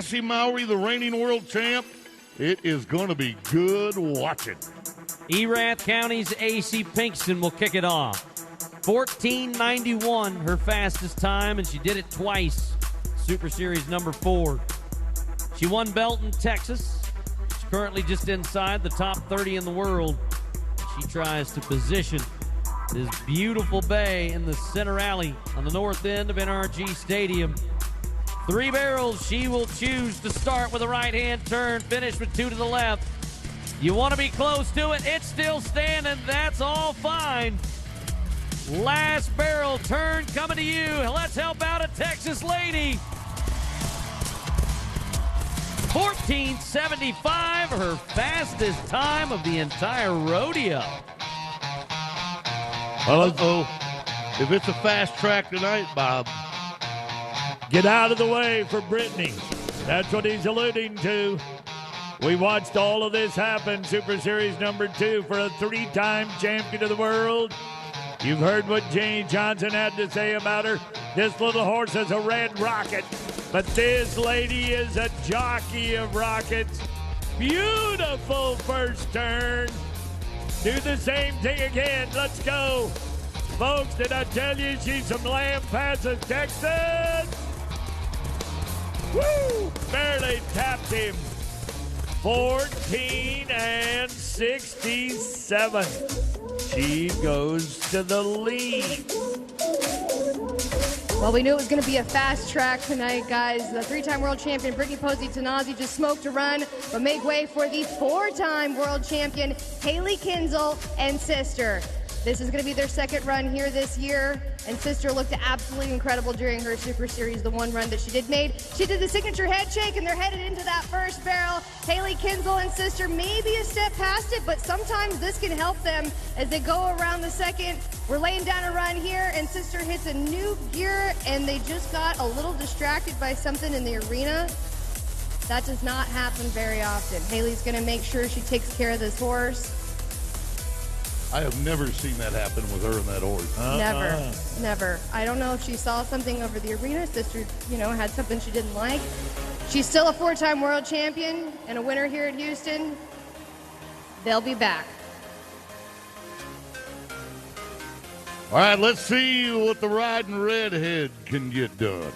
Kassie Mowry, the reigning world champ. It is going to be good watching. Erath County's Acey Pinkston will kick it off. 14:91, her fastest time, and she did it twice. Super Series number 4. She won Belton, Texas. She's currently just inside the top 30 in the world. She tries to position this beautiful bay in the center alley on the north end of NRG Stadium. 3 barrels. She will choose to start with a right-hand turn, finish with 2 to the left. You want to be close to it. It's still standing. That's all fine. Last barrel turn coming to you. Let's help out a Texas lady. 14:75, her fastest time of the entire rodeo. Uh-oh. If it's a fast track tonight, Bob. Get out of the way for Britney. That's what he's alluding to. We watched all of this happen. Super Series number 2 for a 3-time champion of the world. You've heard what Jenny Johnson had to say about her. This little horse is a red rocket, but this lady is a jockey of rockets. Beautiful first turn. Do the same thing again. Let's go. Folks, did I tell you she's from Lamb Passes, Texas? Woo! Barely tapped him. 14:67. She goes to the lead. Well, we knew it was going to be a fast track tonight, guys. The 3-time world champion Britney Tonozzi just smoked a run, but make way for the 4-time world champion Hailey Kinsel and sister. This is going to be their second run here this year, and sister looked absolutely incredible during her Super Series, the one run that she did made. She did the signature head shake, and they're headed into that first barrel. Hailey Kinsel and sister maybe a step past it, but sometimes this can help them as they go around the second. We're laying down a run here, and sister hits a new gear, and they just got a little distracted by something in the arena. That does not happen very often. Hailey's going to make sure she takes care of this horse. I have never seen that happen with her and that horse. Never. I don't know if she saw something over the arena. Sister, had something she didn't like. She's still a 4-time world champion and a winner here at Houston. They'll be back. All right, let's see what the riding redhead can get done.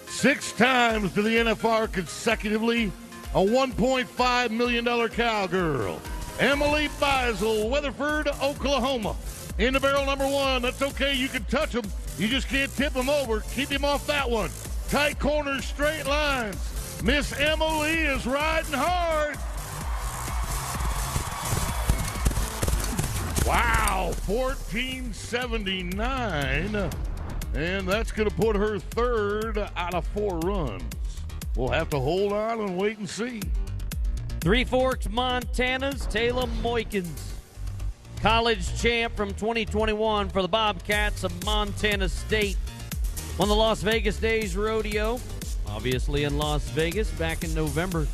6 times to the NFR consecutively, a $1.5 million cowgirl. Emily Beisel, Weatherford, Oklahoma. Into barrel number 1. That's okay. You can touch him. You just can't tip him over. Keep him off that one. Tight corners, straight lines. Miss Emily is riding hard. Wow, 14:79. And that's going to put her 3rd out of 4 runs. We'll have to hold on and wait and see. Three Forks, Montana's Tayla Moeykens. College champ from 2021 for the Bobcats of Montana State. Won the Las Vegas Days Rodeo, obviously in Las Vegas, back in November.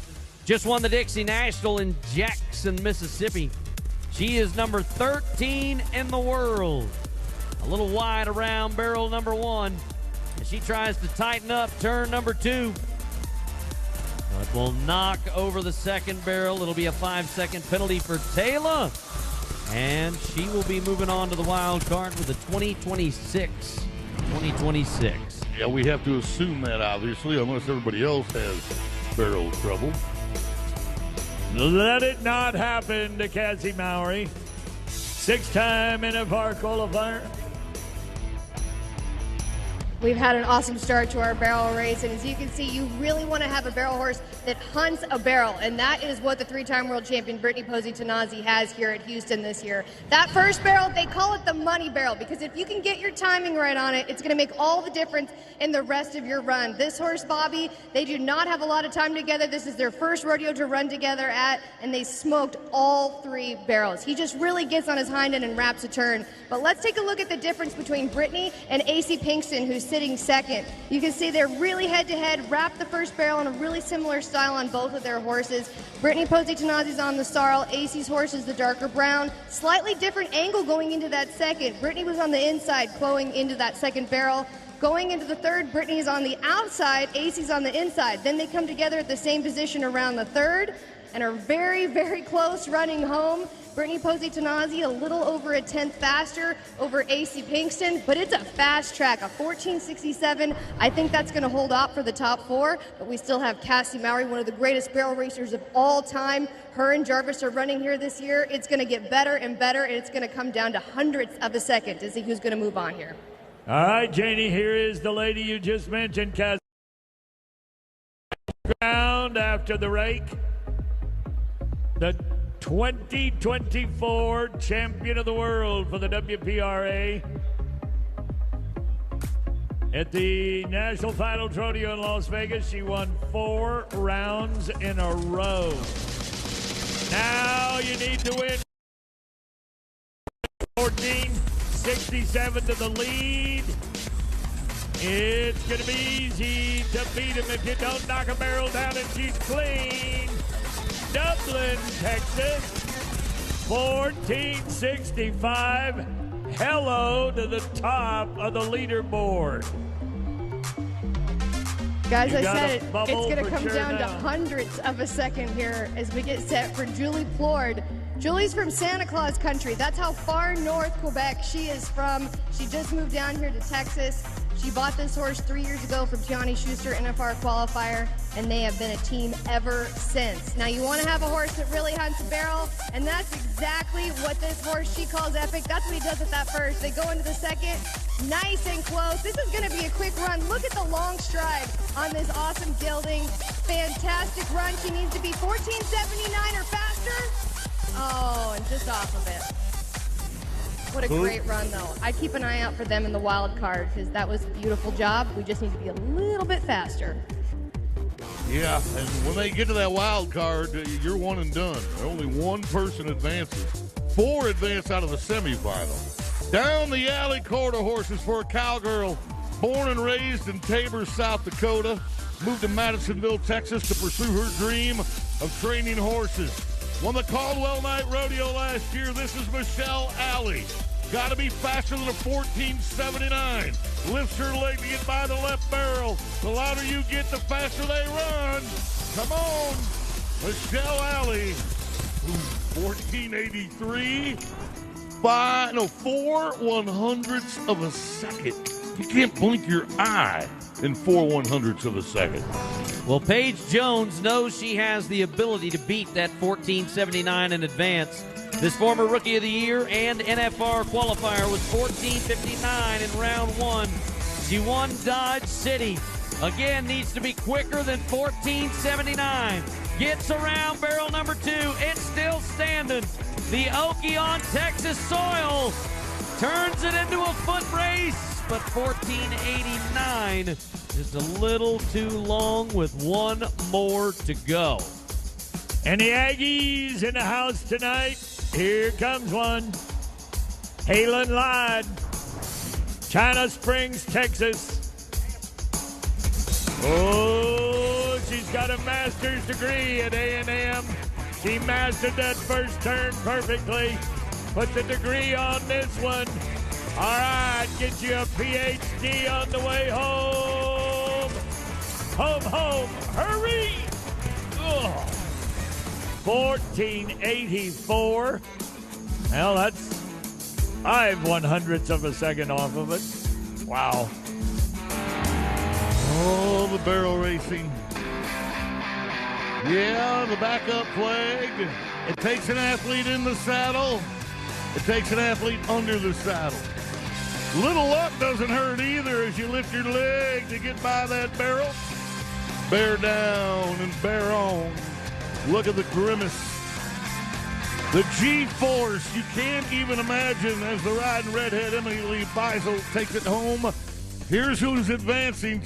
Just won the Dixie National in Jackson, Mississippi. She is number 13 in the world. A little wide around barrel number 1. As she tries to tighten up turn number 2. It will knock over the second barrel. It'll be a 5-second penalty for Tayla. And she will be moving on to the wild card with the 2026. Yeah, we have to assume that, obviously, unless everybody else has barrel trouble. Let it not happen to Kassie Mowry. 6-time NFR qualifier. We've had an awesome start to our barrel race, and as you can see, you really want to have a barrel horse that hunts a barrel, and that is what the 3-time world champion Britney Tonozzi has here at Houston this year. That first barrel, they call it the money barrel, because if you can get your timing right on it, it's going to make all the difference in the rest of your run. This horse, Bobby, they do not have a lot of time together. This is their first rodeo to run together at, and they smoked all 3 barrels. He just really gets on his hind end and wraps a turn. But let's take a look at the difference between Britney and Acey Pinkston, who's sitting second. You can see they're really head-to-head, wrapped the first barrel in a really similar style on both of their horses. Britney Tonozzi's on the sorrel. Acey's horse is the darker brown. Slightly different angle going into that second. Britney was on the inside, going into that second barrel. Going into the third, Britney's on the outside, Acey's on the inside. Then they come together at the same position around the third and are very, very close running home. Britney Tonozzi a little over a tenth faster over Acey Pinkston, but it's a fast track, a 14.67. I think that's going to hold up for the top four, but we still have Kassie Mowry, one of the greatest barrel racers of all time. Her and Jarvis are running here this year. It's going to get better and better, and it's going to come down to hundredths of a second to see who's going to move on here. All right, Janie, here is the lady you just mentioned, Kassie. Ground after the rake. The 2024 champion of the world for the WPRA. At the National Finals Rodeo in Las Vegas, she won 4 rounds in a row. Now you need to win 14.67 to the lead. It's going to be easy to beat him if you don't knock a barrel down, and she's clean. Dublin, Texas, 14.65. Hello to the top of the leaderboard. Guys, I said it's going to come down to hundredths of a second here as we get set for Julie Plourde. Julie's from Santa Claus country. That's how far north Quebec she is from. She just moved down here to Texas. She bought this horse 3 years ago from Tiani Schuster, NFR qualifier, and they have been a team ever since. Now, you want to have a horse that really hunts a barrel, and that's exactly what this horse she calls epic. That's what he does at that first. They go into the second, nice and close. This is going to be a quick run. Look at the long stride on this awesome gelding. Fantastic run. She needs to be 14.79 or faster. Oh, and just off of it. What a great run, though. I'd keep an eye out for them in the wild card because that was a beautiful job. We just need to be a little bit faster. Yeah, and when they get to that wild card, you're one and done. Only one person advances. 4 advance out of the semifinal. Down the alley, quarter horses for a cowgirl. Born and raised in Tabor, South Dakota. Moved to Madisonville, Texas to pursue her dream of training horses. Won the Caldwell Night Rodeo last year. This is Michelle Alley. Got to be faster than a 14.79. Lifts her leg to get by the left barrel. The louder you get, the faster they run. Come on, Michelle Alley. 14.83. 4/100ths of a second. You can't blink your eye in 4/100ths of a second. Well, Paige Jones knows she has the ability to beat that 14.79 in advance. This former Rookie of the Year and NFR qualifier was 14.59 in round 1. She won Dodge City. Again, needs to be quicker than 14.79. Gets around barrel number 2. It's still standing. The Okie on Texas soil turns it into a foot race, but 14.89 is a little too long with one more to go. And the Aggies in the house tonight. Here comes one. Hailey Kinsel, China Springs, Texas. Oh, she's got a master's degree at A&M. She mastered that first turn perfectly. Put the degree on this one. All right, get you a PhD on the way home. Home, home, hurry. Ugh. 14.84. Well, that's 5/100ths of a second off of it. Wow. Oh, the barrel racing. Yeah, the backup flag. It takes an athlete in the saddle. It takes an athlete under the saddle. Little luck doesn't hurt either as you lift your leg to get by that barrel. Bear down and bear on. Look at the grimace. The G-force you can't even imagine as the riding redhead Emily Beisel takes it home. Here's who's advancing.